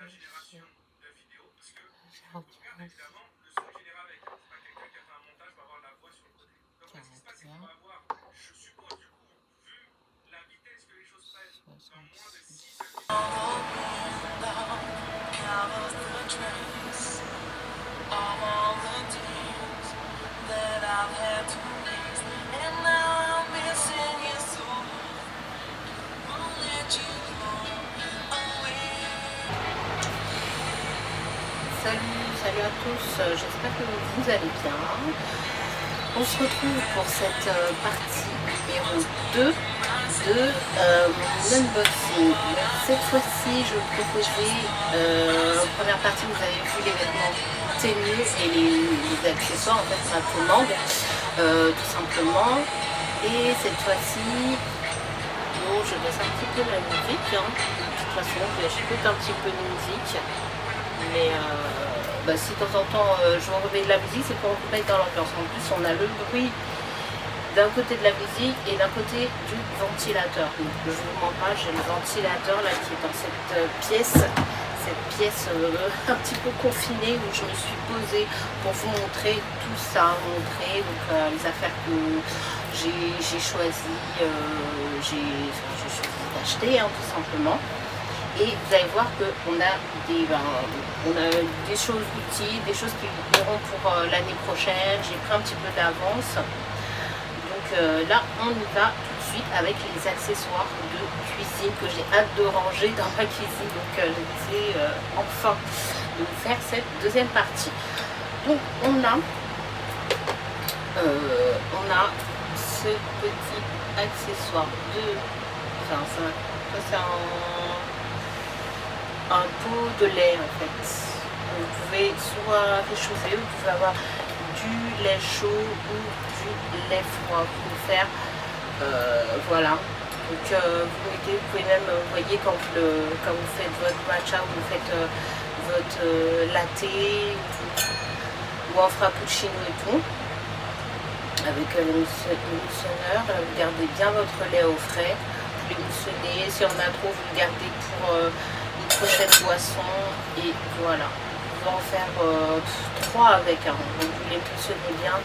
ici. J'ai repris 41. Salut à tous, j'espère que vous allez bien. On se retrouve pour cette partie numéro 2 de mon unboxing. Cette fois-ci, je vais vous proposer, en première partie, vous avez vu les vêtements Temu et les accessoires, en fait, ma commande, tout simplement. Et cette fois-ci, bon, je baisse un petit peu la musique, hein. De toute façon, j'écoute un petit peu de musique. Mais si de temps en temps je remets de la musique, c'est pour vous mettre dans l'ambiance. En plus, on a le bruit d'un côté de la musique et d'un côté du ventilateur. Donc, je ne vous mens pas, j'ai le ventilateur là qui est dans cette pièce un petit peu confinée où je me suis posée pour vous montrer tout ça, montrer donc, les affaires que j'ai choisi, d'acheter, hein, tout simplement. Et vous allez voir qu'on a des choses utiles, des choses qui iront pour l'année prochaine. J'ai pris un petit peu d'avance. Donc là, on y va tout de suite avec les accessoires de cuisine que j'ai hâte de ranger dans ma cuisine. Donc je vais enfin de vous faire cette deuxième partie. Donc on a ce petit accessoire de... Enfin, c'est un pot de lait en fait. Vous pouvez soit réchauffer, vous pouvez avoir du lait chaud ou du lait froid. Vous pouvez faire voilà. Donc vous pouvez même, vous voyez, quand vous faites votre matcha ou vous faites votre latte ou un frappuccino et tout, avec l'émulsionneur, vous gardez bien votre lait au frais, vous l'émulsionnez, si on a trop, vous le gardez pour prochaine boisson. Et voilà, on va en faire 3 avec un. Donc vous l'émulsionnez bien.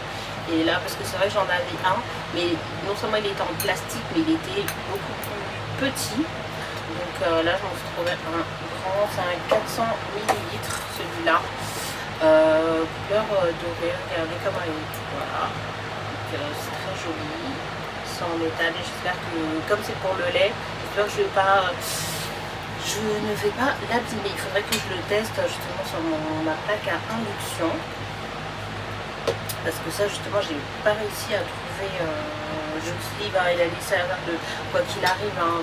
Et là, parce que c'est vrai que j'en avais un, mais non seulement il était en plastique, mais il était beaucoup plus petit. Donc là, je m'en suis trouvé un grand, c'est un 400 ml celui-là, couleur dorée. Regardez comment il est. Voilà, donc c'est très joli, c'est en métal. Et j'espère que, comme c'est pour le lait, j'espère que je ne vais pas l'abîmer. Il faudrait que je le teste justement sur ma plaque à induction. Parce que ça justement j'ai pas réussi à trouver. Je me suis dit il a des serveurs de quoi qu'il arrive, hein,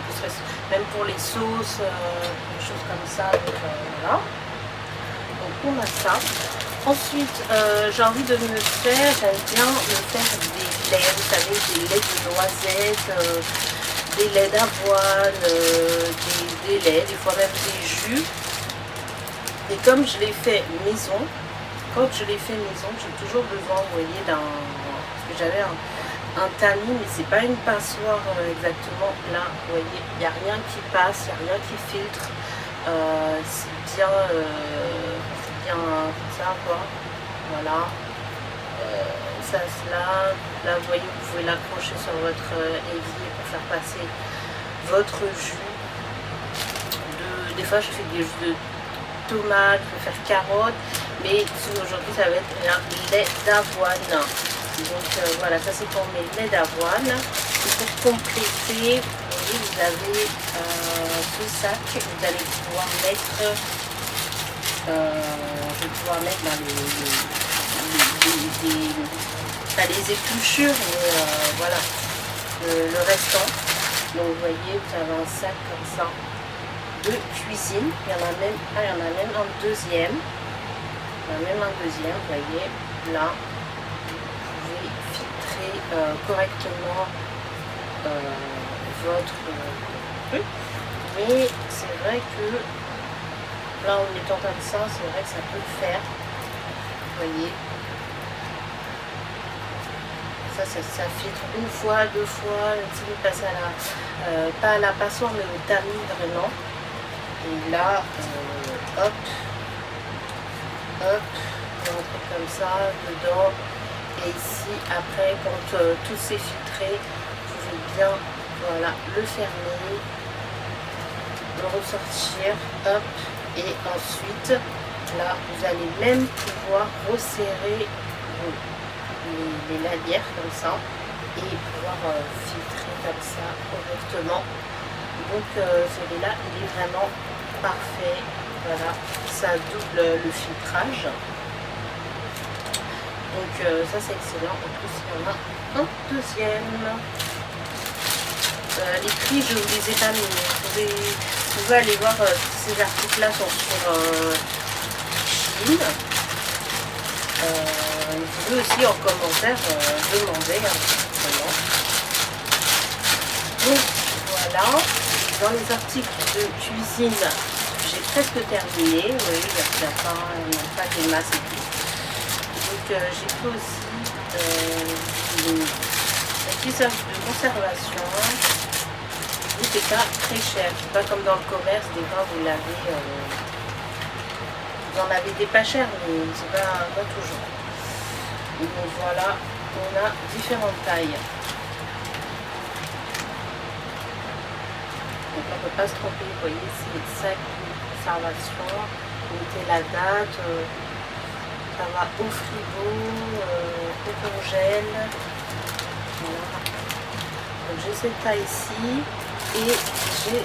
même pour les sauces, des choses comme ça. Donc voilà. Donc on a ça. Ensuite j'ai envie de me faire, j'aime bien me faire des laits, vous savez, des laits de noisettes, des laits d'avoine, des laits, des fois même des jus. Et comme je l'ai fait maison, j'ai toujours besoin, vous voyez, parce que j'avais un tamis, mais c'est pas une passoire exactement. Là, vous voyez, il n'y a rien qui passe, il n'y a rien qui filtre. C'est bien ça, quoi. Voilà. Là, vous voyez, vous pouvez l'accrocher sur votre évier pour faire passer votre jus. Des fois, je fais des jus de tomates, je peux faire carottes, mais aujourd'hui, ça va être un lait d'avoine. Donc voilà, ça c'est pour mes laits d'avoine. Et pour compléter, vous avez ce sac, vous allez pouvoir mettre, je vais pouvoir mettre les épluchures, mais voilà, le restant. Donc vous voyez, vous avez un sac comme ça de cuisine. Il y en a même un deuxième. Vous voyez, là, vous pouvez filtrer correctement votre truc. Mais c'est vrai que là, en mettant comme ça, c'est vrai que ça peut le faire. Vous voyez, ça filtre une fois, 2 fois, si vous passez pas à la passoire, mais au tamis vraiment. Et là, hop, hop, on rentre comme ça dedans. Et ici, après, quand tout s'est filtré, vous pouvez bien, voilà, le fermer, le ressortir, hop, et ensuite, là, vous allez même pouvoir resserrer les lanières comme ça et pouvoir filtrer comme ça correctement. Donc celui-là, il est vraiment parfait. Voilà, ça double le filtrage. Donc ça c'est excellent. En plus il y en a un deuxième. Les prix je ne vous les ai pas mis. Vous pouvez aller voir ces articles là sont sur Chine. Vous pouvez aussi en commentaire demander vraiment. Donc voilà, dans les articles de cuisine j'ai presque terminé. Vous voyez, il n'y a pas des masses et tout. Donc j'ai pris aussi un petit sac de conservation. C'est pas très cher, c'est pas comme dans le commerce, des fois vous l'avez, vous en avez des pas chers, mais c'est pas toujours. Donc voilà, on a différentes tailles. Donc on ne peut pas se tromper, vous voyez, c'est sac de conservation, mettez la date. Ça va au frigo, au congèle. Voilà. Donc j'ai cette taille-ci et j'ai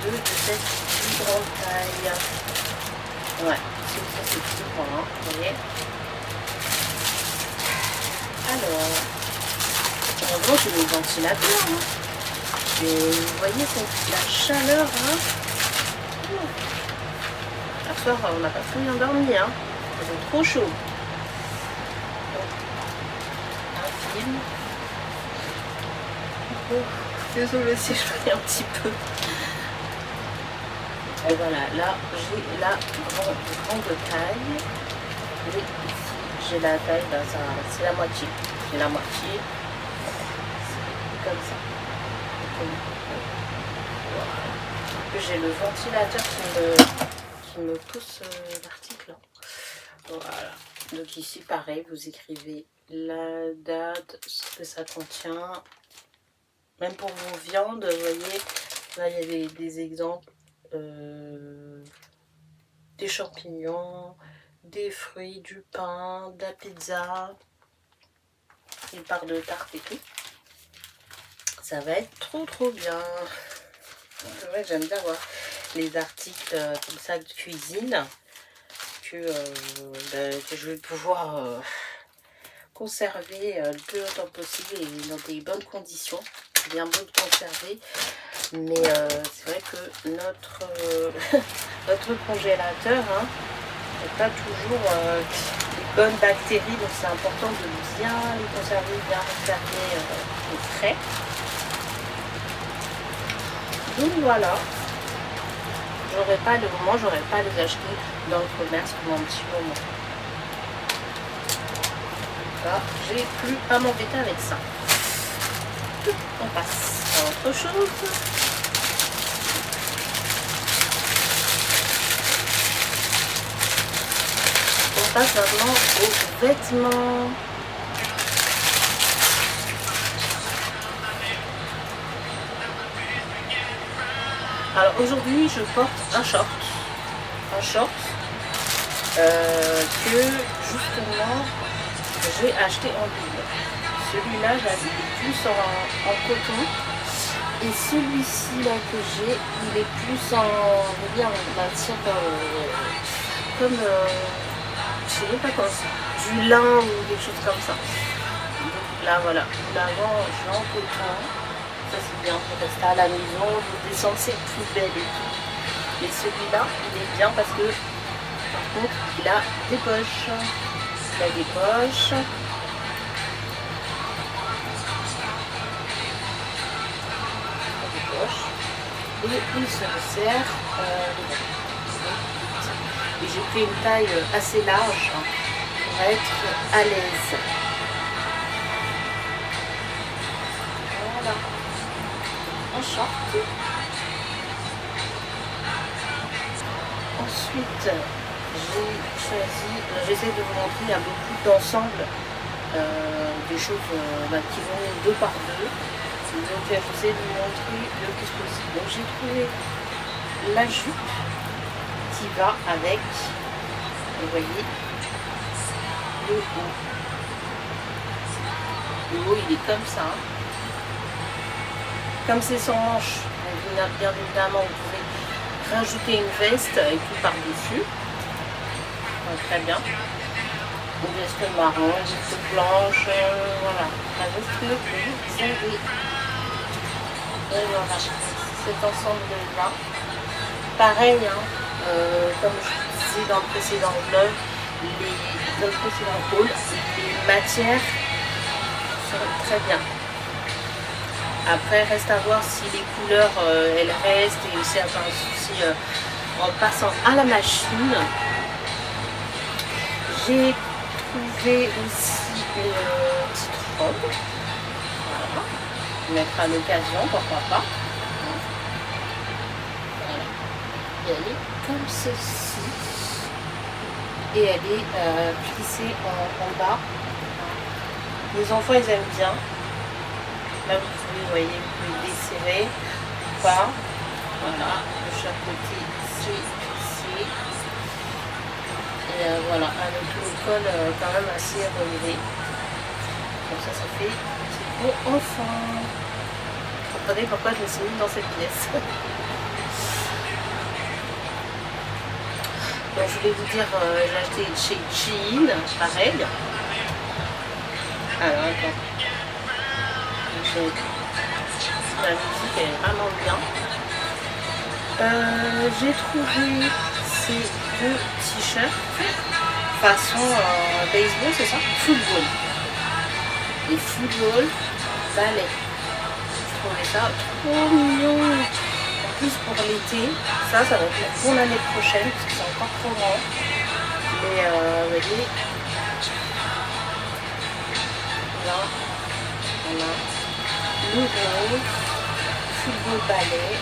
deux de cette plus grande taille. Ouais, ça c'est plus grand, hein, vous voyez. Alors, heureusement j'ai mes ventilateurs. Hein. Et vous voyez la chaleur. Hein. Hier soir on n'a pas très bien dormi. Hein. C'est trop chaud. Un film. Oh, désolée si je fais un petit peu. Et voilà, là j'ai la grande taille. Et ici j'ai la taille, ben, c'est la moitié. C'est la moitié. C'est comme ça. Voilà. J'ai le ventilateur qui me pousse l'article. Voilà, donc ici pareil, vous écrivez la date, ce que ça contient. Même pour vos viandes, vous voyez, là il y avait des exemples, des champignons, des fruits, du pain, de la pizza, une part de tarte et tout. Ça va être trop bien. C'est vrai que j'aime bien voir les articles comme ça de cuisine. Que je vais pouvoir conserver le plus longtemps possible et dans des bonnes conditions. C'est bien beau de conserver, mais c'est vrai que notre congélateur n'est pas toujours des bonnes bactéries, donc c'est important de bien les conserver, bien refermer au frais. Donc voilà. J'aurais pas à les acheter dans le commerce pendant un petit moment. Là, j'ai plus à m'embêter avec ça. On passe à autre chose. On passe maintenant aux vêtements. Alors aujourd'hui je porte un short que justement j'ai acheté en ligne. Celui-là j'avais plus en coton et celui-ci là que j'ai il est plus en matière comme je sais pas comment ça, du lin ou des choses comme ça. Donc là voilà, l'avant je l'ai en coton. Ça c'est bien pour rester à la maison, vous descendre ses poubelles et tout. Mais celui-là, il est bien parce que par contre, il a des poches. Il a des poches. Et il se resserre. Et j'ai pris une taille assez large pour être à l'aise. Voilà. Un short. Ensuite, j'ai choisi, j'essaie de vous montrer, il y a beaucoup d'ensembles, des choses qui vont deux par deux. Donc j'essaie de vous montrer le plus possible. Donc j'ai trouvé la jupe qui va avec, vous voyez, le haut. Le haut il est comme ça. Comme c'est sans manche, bien évidemment vous pouvez rajouter une veste et tout par-dessus. Très bien. Une veste marron, une veste blanche, voilà. La veste que vous avez. Et voilà, cet ensemble-là. Pareil, hein, comme je vous disais dans le précédent vlog, dans le précédent haul, les matières sont très bien. Après, reste à voir si les couleurs elles restent et aussi avoir un souci en passant à la machine. J'ai trouvé aussi une petite robe. Voilà. Mettre à l'occasion, pourquoi pas. Voilà. Et elle est comme ceci. Et elle est plissée en bas. Les enfants ils aiment bien. Là vous voyez, vous pouvez desserrer ou pas. Voilà, de chaque côté c'est plissé. Et voilà, avec une colle quand même assez relevée. Comme ça, ça fait petit pour enfant. Vous comprenez pourquoi je me suis mise dans cette pièce. Donc je voulais vous dire, j'ai acheté chez Shein, pareil. Alors attends. La musique elle est vraiment bien. J'ai trouvé ces deux t-shirts façon baseball, c'est ça? Football. Et football ballet. Je trouvais ça trop mignon. En plus pour l'été, ça va être pour l'année prochaine parce que c'est encore trop grand. Mais vous voyez, là on a le rose, football ballet.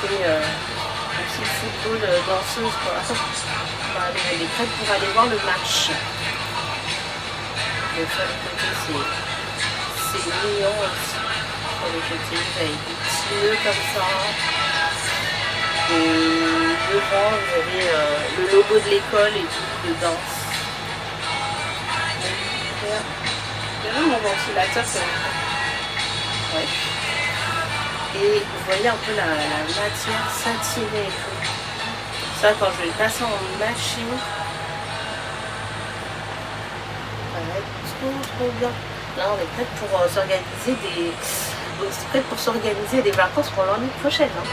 Et aussi le football danseuse pour elle est prête pour aller voir le match. Donc sur le côté c'est mignon aussi. Sur le côté vous avez des petits nœuds comme ça. Et devant vous avez le logo de l'école et tout de danse. Il y a même mon ventilateur comme ça. Ouais. Et vous voyez un peu la matière satinée et tout. Ça, quand je vais le passer en machine, ça va être trop bien. Là, on est prête pour s'organiser des vacances pour l'année prochaine. Hein.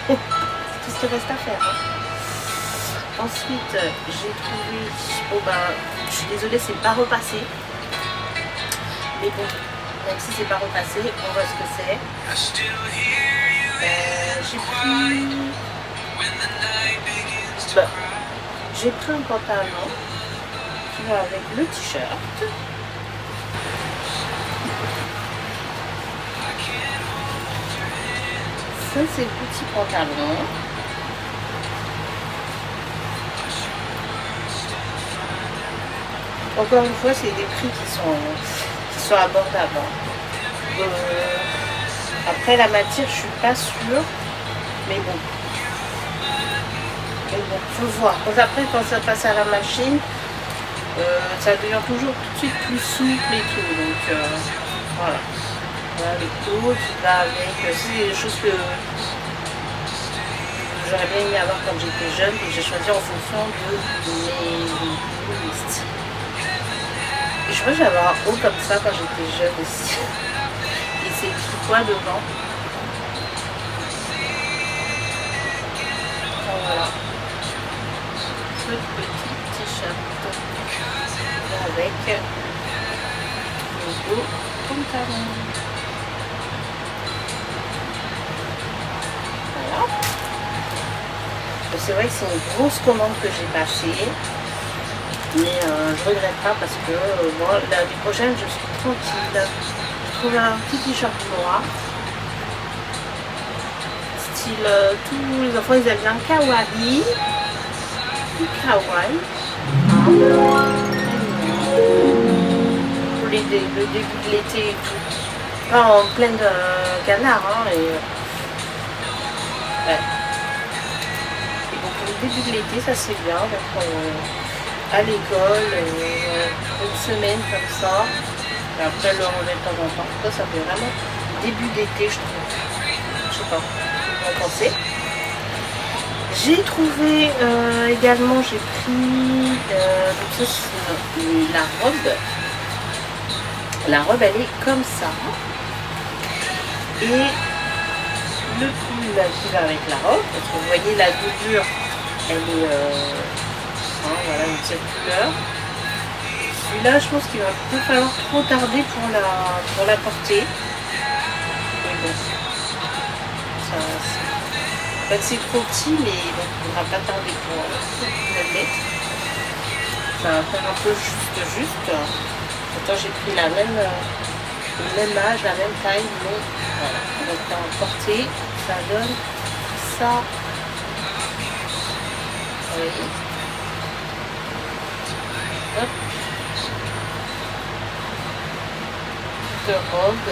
C'est tout ce qui reste à faire. Hein. Ensuite, j'ai trouvé. Bon, je suis désolée, c'est pas repassé. Mais bon. Même si c'est pas repassé, on voit ce que c'est. J'ai pris un pantalon qui va avec le t-shirt. Ça c'est le petit pantalon. Encore une fois, c'est des prix qui sont abordables. Après la matière, je suis pas sûre, mais bon, faut voir. Après, quand ça passe à la machine, ça devient toujours tout de suite plus souple et tout. Donc voilà. Voilà le haut qui va avec. C'est des choses que j'aurais bien aimé avoir quand j'étais jeune et j'ai choisi en fonction de mes styles. Et je crois que j'avais un haut comme ça quand j'étais jeune aussi. Et c'est écrit quoi devant? Voilà. Ce petit t-shirt avec le beau pantalon. Voilà. C'est vrai que c'est une grosse commande que j'ai passée. Mais je regrette pas parce que moi, l'année prochaine, je suis tranquille. Je trouve un petit t-shirt noir, style, tous les enfants ils aiment bien kawaii, kawaii, hein. Pour le début de l'été et tout, pas en pleine canard, hein, et ouais. Et donc le début de l'été, ça c'est bien d'être à l'école, une semaine comme ça, et après le remet de temps en temps. Ça fait vraiment début d'été, je trouve. Je sais pas, vous en pensez. J'ai trouvé également, j'ai pris donc ça c'est la robe. La robe elle est comme ça. Et le pull qui va avec la robe, parce que vous voyez la doublure, elle est voilà, une cette couleur. Celui-là, je pense qu'il va pas falloir trop tarder pour la porter. Mais bon, ça, pas que c'est trop petit, mais bon, il ne faudra pas tarder pour le mettre. Ça va faire un peu juste. Pourtant, j'ai pris le même âge, la même taille, mais voilà, donc en portée, ça donne ça. Vous voyez. Hop. De robe,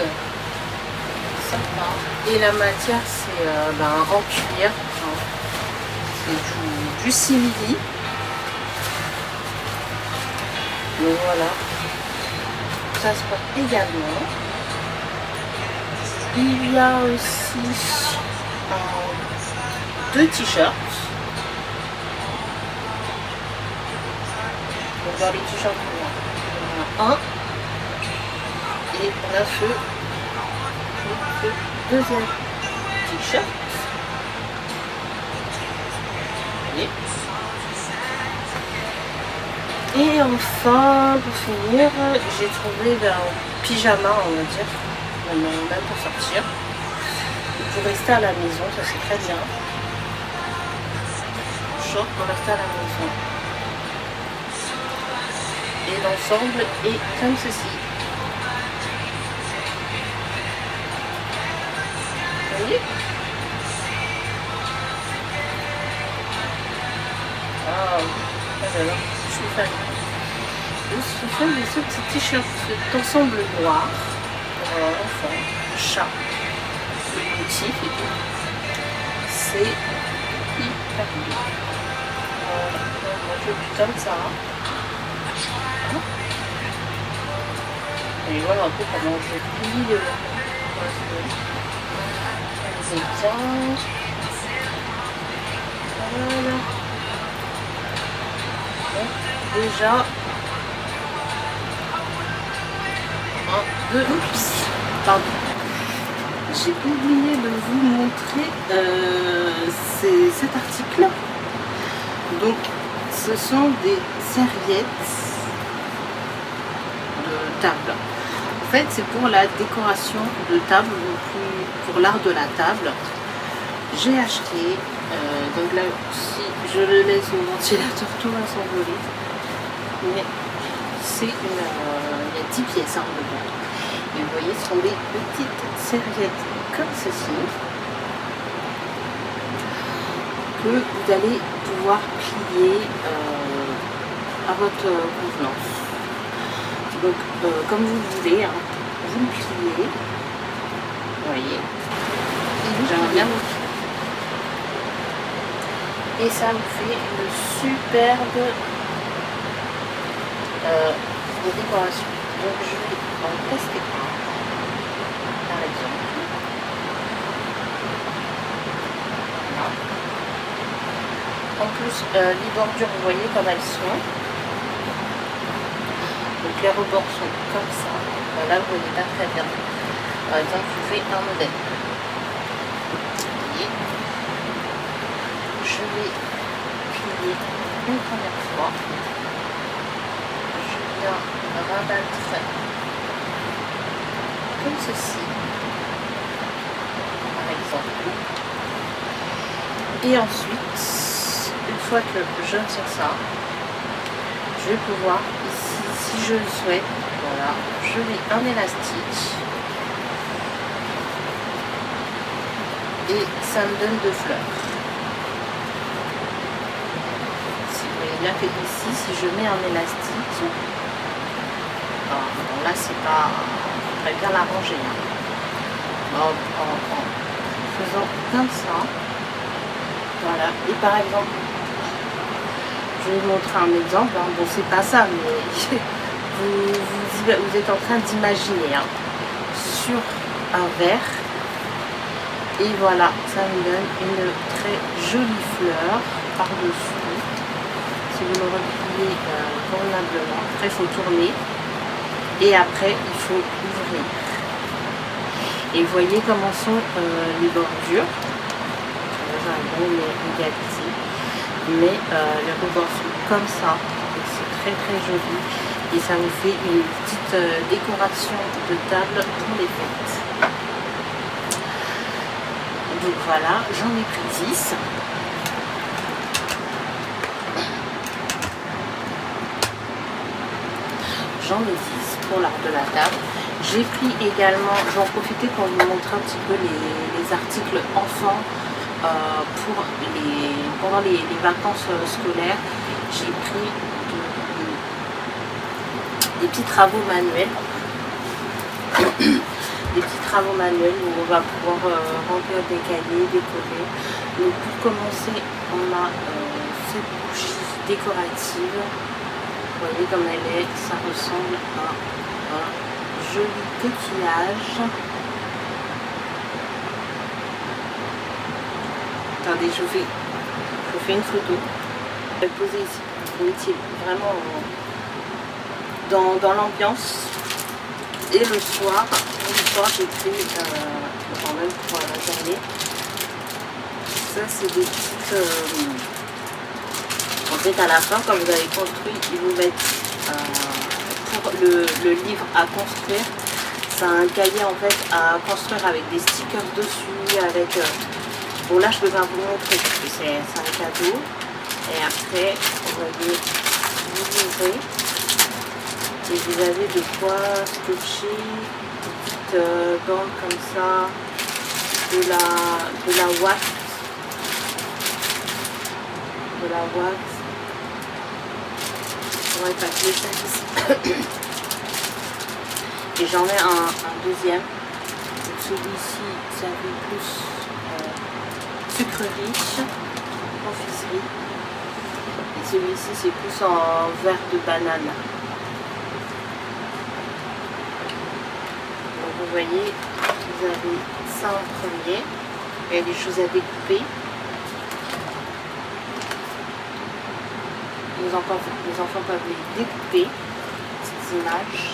sympa. Et la matière c'est en cuir, hein. C'est du simili. Donc voilà, ça se porte également. Il y a aussi deux t-shirts. Donc dans les t-shirts, on en a un. Et on a ce deuxième t-shirt. Et enfin, pour finir, j'ai trouvé un pyjama, on va dire, même pour sortir. Pour rester à la maison, ça c'est très bien. Short pour rester à la maison. Et l'ensemble est comme ceci. Vous voyez? Ah, j'adore. Je suis fan. Je suis fan de ce petit t-shirt, cet ensemble noir pour enfant, chat, le motif et tout. C'est hyper bien. Moi je le comme ça. Et voilà un peu comment je plie le. C'est bien. Voilà. Déjà 1, 2, pardon, j'ai oublié de vous montrer cet article. Donc ce sont des serviettes de table. En fait c'est pour la décoration de table, pour l'art de la table. J'ai acheté, donc là si je le laisse au ventilateur tout va s'envoler, mais c'est il y a 10 pièces hein, dedans. Et vous voyez ce sont des petites serviettes comme ceci que vous allez pouvoir plier à votre convenance. Donc comme vous le voulez, hein, vous le pliez, vous voyez, j'aimerais bien vous plier. Et ça vous fait une superbe décoration. Donc je vais en tester un, par exemple. Voilà. En plus, les bordures, vous voyez comme elles sont. Donc les rebords sont comme ça. Là, vous voyez pas très bien. Par exemple, je fais un modèle. Je vais plier une première fois. Je viens rabattre comme ceci, par exemple. Et ensuite, une fois que je tire ça, je vais pouvoir ici, si je le souhaite, voilà, je mets un élastique. et ça me donne 2 fleurs. Si vous voyez bien que ici, si je mets un élastique, bon, là c'est pas très bien l'arranger. En faisant comme ça, voilà. Et par exemple, je vais vous montrer un exemple. Hein. Bon, c'est pas ça, mais vous êtes en train d'imaginer sur un verre. Et voilà, ça me donne une très jolie fleur par-dessus. Si vous le repliez convenablement, après il faut tourner. Et après, il faut ouvrir. Et vous voyez comment sont les bordures. J'ai un bon négatif. Mais les rebords sont comme ça. C'est très très joli. Et ça vous fait une petite décoration de table pour les fêtes. Donc voilà, j'en ai pris 10. J'en ai 10 pour l'art de la table. J'ai pris également, j'en profitais pour vous montrer un petit peu les articles enfants pendant les vacances scolaires. J'ai pris des petits travaux manuels. Des petits travaux manuels où on va pouvoir remplir des cahiers, décorer. Donc pour commencer, on a cette bougie décorative. Vous voyez comme elle est, ça ressemble à un joli coquillage. Attendez, je vous fais une photo. Je vais poser ici. Vous mettiez vraiment dans l'ambiance. Et le soir j'ai pris, quand même pour l'intérieur, ça c'est des petites, en fait à la fin quand vous avez construit, ils vous mettent pour le livre à construire, c'est un cahier en fait à construire avec des stickers dessus, avec, bon là je peux pas vous montrer parce que c'est un cadeau, et après vous voyez, vous ouvrez, et vous avez de quoi scotcher des petites bandes comme ça, de la wax, on va épater ça ici. Et j'en ai un deuxième. Donc celui-ci, c'est un peu plus sucrerie, confiserie. Et celui-ci, c'est plus en verre de banane. Vous voyez, vous avez ça en premier. Il y a des choses à découper. Les enfants peuvent les découper, ces images.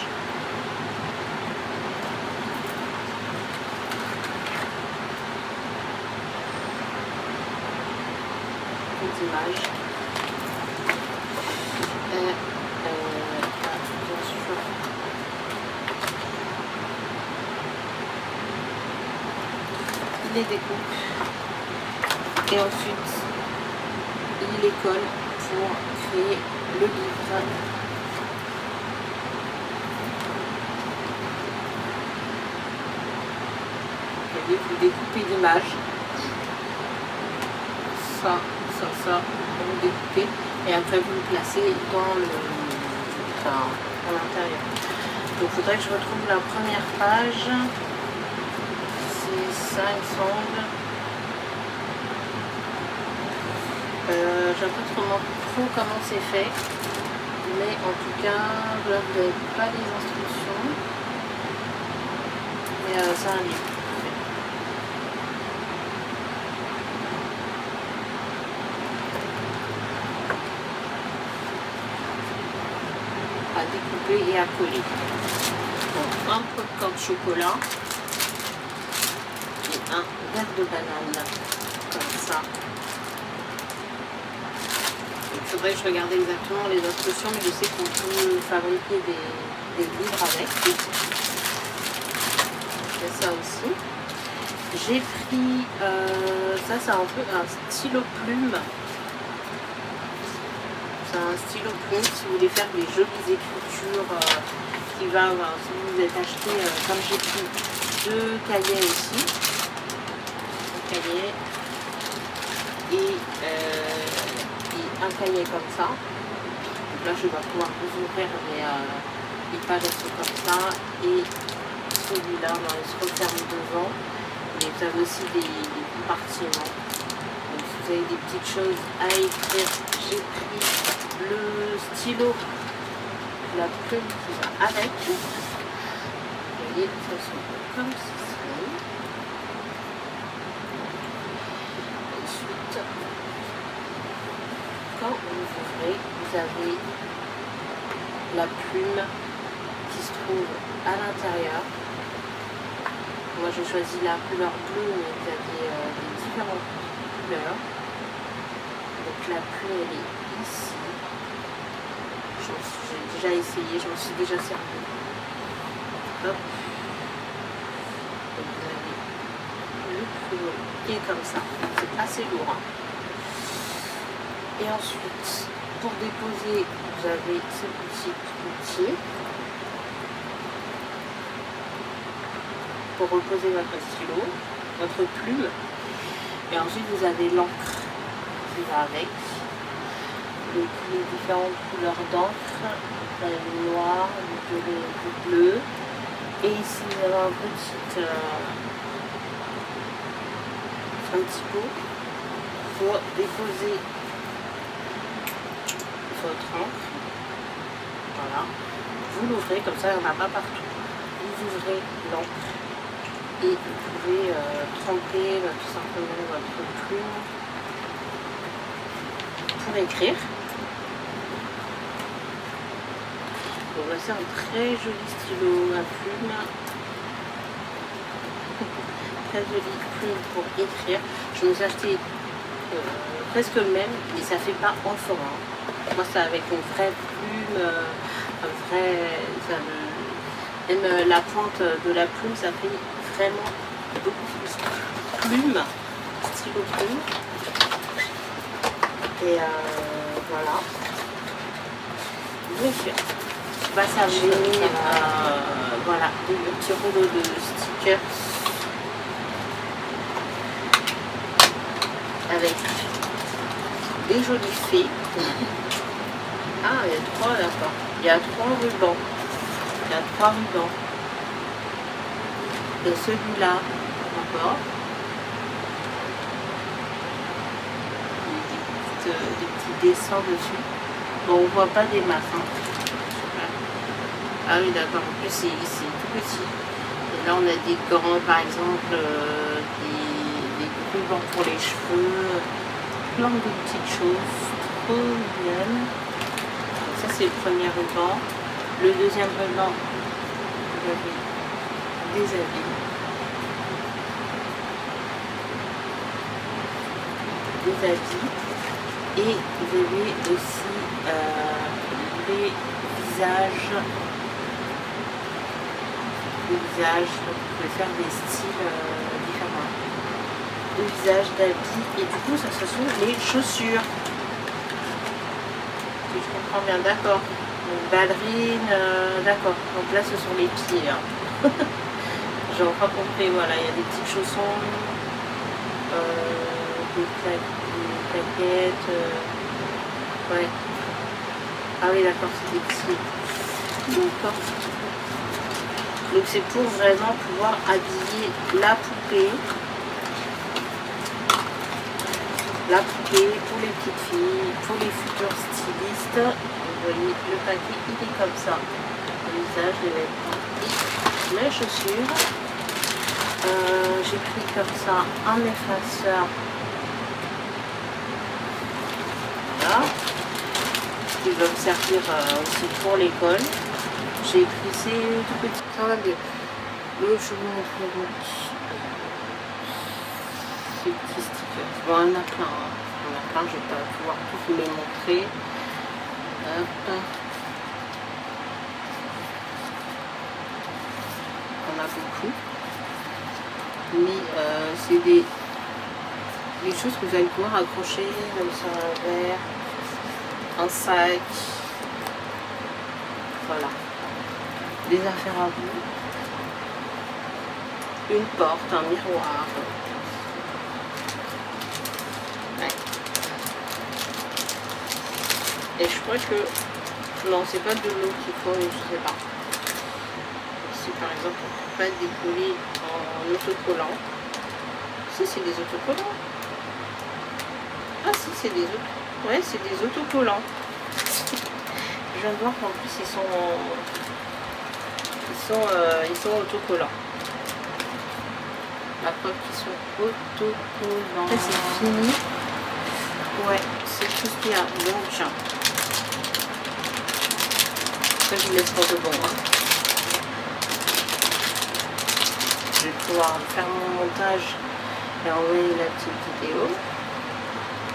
Les images. Bien sûr. Il les découpe et ensuite il les colle pour créer le livre. Vous découpez l'image, ça, vous découpez et après vous le placez dans l'intérieur. Donc il faudrait que je retrouve la première page. C'est ça, il me semble. Je ne sais pas trop comment c'est fait, mais en tout cas, là vous n'avez pas les instructions, mais c'est un livre. À découper et à coller. Bon, un pot de chocolat et un verre de banane, comme ça. Il faudrait que je regarde exactement les instructions, mais je sais qu'on peut fabriquer des livres avec. C'est ça aussi. J'ai pris, ça c'est un peu un stylo plume. C'est un stylo plume si vous voulez faire des jolies écritures qui va, si vous vous êtes acheté, comme j'ai pris 2 cahiers aussi. cahier et un cahier comme ça. Donc là je vais pouvoir vous ouvrir les pages sont comme ça et celui-là il se referme devant. Et vous avez aussi des compartiments. Donc si vous avez des petites choses à écrire, j'ai pris le stylo, la plume qui va avec. Vous voyez, ça sont comme ceci. Ensuite, quand vous ouvrez, vous avez la plume qui se trouve à l'intérieur. Moi j'ai choisi la couleur bleue, mais vous avez des différentes couleurs. Donc la plume elle est ici. J'ai déjà essayé, je m'en suis déjà servi. Hop. Donc vous avez le plumeau qui est comme ça. C'est assez lourd. Hein. Et ensuite, pour déposer, vous avez ce petit outil. Pour reposer votre stylo, votre plume. Et ensuite vous avez l'encre qui va avec. Donc les différentes couleurs d'encre, le noir, le violet, le bleu. Et ici vous avez un petit pot pour déposer votre encre. Voilà. Vous l'ouvrez comme ça, il n'y en a pas partout. Vous ouvrez l'encre. Et vous pouvez tremper tout simplement votre plume pour écrire. Donc c'est un très joli stylo à plume. Très jolie plume pour écrire. Je me suis acheté presque le même, mais ça fait pas en format. Moi c'est avec une vraie plume, même la pointe de la plume, ça fait vraiment beaucoup plus plume, stylo plume. Et voilà. Donc, va s'amener voilà, des petits rouleaux de stickers avec des jolies fées. Ah, il y a 3 d'accord. Il y a 3 rubans. Il y a 3 rubans. Et celui-là, d'accord. Des petits dessins dessus. Bon, on voit pas des masses. Hein. Ah oui, d'accord. En plus, c'est tout petit. Et là, on a des grands, par exemple, des rubans pour les cheveux. Plein de petites choses. Trop bien. Ça, c'est le premier ruban. Le deuxième ruban, vous avez des habits. Et vous avez aussi les visages. Donc vous pouvez faire des styles différents de visages, d'habits. Et du coup, ça, ce sont les chaussures. Si je comprends bien, d'accord. Donc ballerine, d'accord. Donc là, ce sont les pieds. Hein. J'ai enfin compris, voilà, il y a des petites chaussons. Des plaquettes, ouais. Ah oui, d'accord, c'est des petits. D'accord. Donc c'est pour vraiment pouvoir habiller la poupée. La poupée pour les petites filles, pour les futurs stylistes. Vous voyez, le paquet, il est comme ça. Le visage, les vêtements et les chaussures. J'ai pris comme ça un effaceur. Voilà. Qui va me servir aussi pour l'école. J'ai pris ces tout petits. Ça va bien. Je vous montre donc ces petits stickers. Bon, il y en a plein. Hein. Il y en a plein. Je ne vais pas pouvoir tous vous les montrer. Hop. On a beaucoup. Mais c'est des choses que vous allez pouvoir accrocher même sur un verre, un sac, voilà, des affaires à vous, une porte, un miroir, Et je crois que... Non, c'est pas de l'eau qu'il faut, je sais pas. Ici par exemple, on ne peut pas décoller en autocollant. Si, c'est des autocollants. Ah si, c'est des autocollants. Ouais, c'est des autocollants. Je viens de voir qu'en plus ils sont autocollants. La preuve qu'ils sont autocollants. Après c'est fini. Ouais, c'est tout ce qu'il y a. Donc, après je vous laisse pour de bon. Hein. Je vais pouvoir faire mon montage et envoyer la petite vidéo.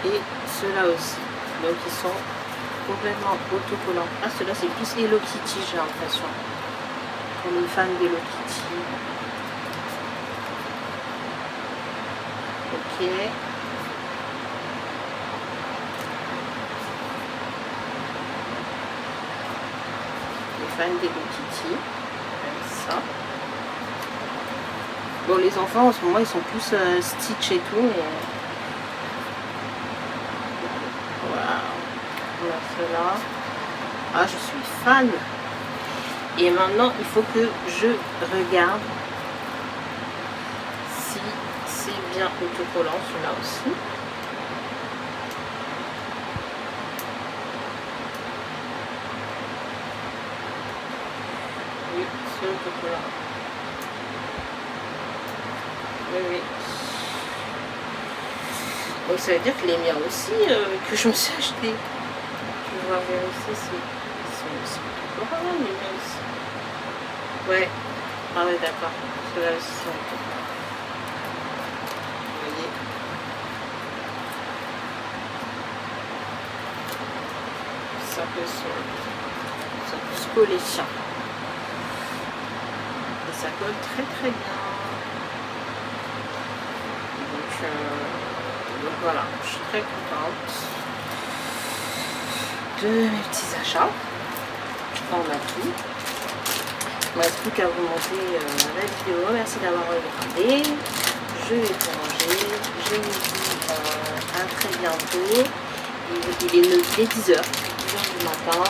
Et ceux-là aussi. Donc ils sont complètement autocollants. Ah, ceux-là c'est plus Hello Kitty, j'ai l'impression. Pour les fans d'Hello Kitty. Ok. Les fans d'Hello Kitty. Comme ça. Bon, les enfants en ce moment ils sont plus Stitch et tout, mais voilà. On a cela. Ah, je suis fan. Et maintenant il faut que je regarde si c'est bien autocollant, celui-là aussi. Oui, c'est autocollant. Oui, oui. Donc ça veut dire que les miens aussi, que je me suis acheté. Je vais voir vérifier si ils sont autocollants, les miens aussi. Ouais. Ah ouais, d'accord. Ceux-là aussi sont autocollants. Vous voyez. Ça peut se coller ça. Et ça colle très très bien. Donc voilà, je suis très contente de mes petits achats. On a tout. Il ne me reste plus qu'à vous montrer la vidéo. Merci d'avoir regardé. Je vais tout manger. Je vous dis à très bientôt. Il est 10h. 10h du matin,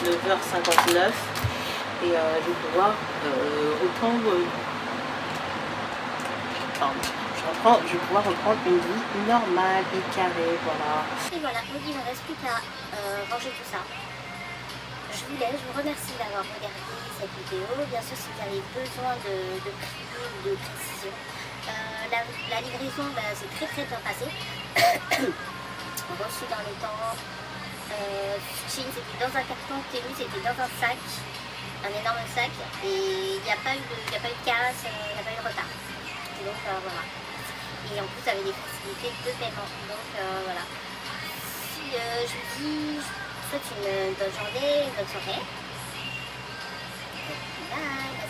9h59. Et je vais pouvoir reprendre. Je vais pouvoir reprendre une vie normale et carrée, voilà. Et voilà, donc il ne reste plus qu'à ranger tout ça. Je vous laisse, je vous remercie d'avoir regardé cette vidéo. Bien sûr, si vous avez besoin de prix ou de précision. La livraison, c'est très très bien passé. Reçu dans les temps. Chine, c'était dans un carton, Temu, c'était dans un sac. Un énorme sac. Et il n'y a pas eu de casse, il n'y a pas eu de retard. Donc voilà. Et en plus avec des facilités de paiement. Donc voilà. Je vous dis, je vous souhaite une bonne journée, une bonne soirée.